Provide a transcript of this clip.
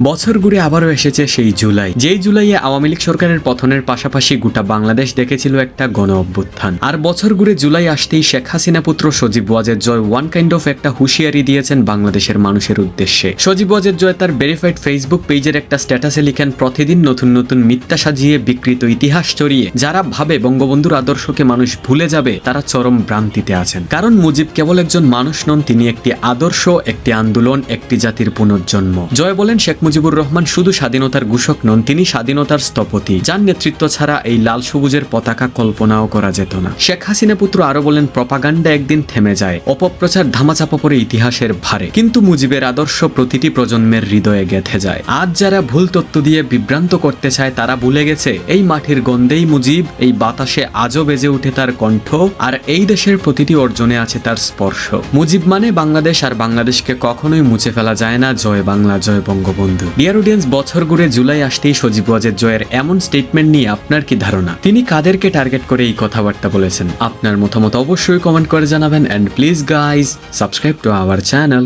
বছর ঘুরে আবারও এসেছে সেই জুলাই, যেই জুলাইয়ে আওয়ামী লীগ সরকারের পতনের পাশাপাশি গোটা বাংলাদেশ দেখেছিল একটা গণ অভ্যুত্থান। আর বছর ঘুরে জুলাই আসতেই শেখ হাসিনা পুত্র Sajeeb Wazed Joy one kind of একটা হুঁশিয়ারি দিয়েছেন বাংলাদেশের মানুষের উদ্দেশ্যে। সজীব ওয়াজেদ জয় তার ভেরিফাইড ফেসবুক পেজের একটা স্ট্যাটাসে লিখেন, প্রতিদিন নতুন নতুন মিথ্যা সাজিয়ে বিকৃত ইতিহাস চড়িয়ে যারা ভাবে বঙ্গবন্ধুর আদর্শকে মানুষ ভুলে যাবে তারা চরম ভ্রান্তিতে আছেন। কারণ মুজিব কেবল একজন মানুষ নন, তিনি একটি আদর্শ, একটি আন্দোলন, একটি জাতির পুনর্জন্ম। জয় বলেন, শেখ মুজিবুর রহমান শুধু স্বাধীনতার ঘোষক নন, তিনি স্বাধীনতার স্থপতি, যার নেতৃত্ব ছাড়া এই লাল সবুজের পতাকা কল্পনাও করা যেত না। শেখ হাসিনা পুত্র আরো বলেন, প্রপাগান্ডা একদিন থেমে যায়, অপপ্রচার ধামাচাপা পড়ে ইতিহাসের ভারে, কিন্তু মুজিবের আদর্শ প্রতিটি প্রজন্মের হৃদয়ে গেঁথে যায়। আজ যারা ভুল তথ্য দিয়ে বিভ্রান্ত করতে চায় তারা ভুলে গেছে এই মাটির গন্ধেই মুজিব, এই বাতাসে আজও বেজে উঠে তার কণ্ঠ, আর এই দেশের প্রতিটি অর্জনে আছে তার স্পর্শ। মুজিব মানে বাংলাদেশ, আর বাংলাদেশকে কখনোই মুছে ফেলা যায় না। জয় বাংলা, জয় বঙ্গবন্ধু। ডিয়ার অডিয়েন্স, বছর ঘুরে জুলাই আসতেই সজীব ওয়াজেদ জয়ের এমন স্টেটমেন্ট নিয়ে আপনার কি ধারণা? তিনি কাদেরকে টার্গেট করে এই কথাবার্তা বলেছেন? আপনার মতামত অবশ্যই কমেন্ট করে জানাবেন, and please guys subscribe to our channel.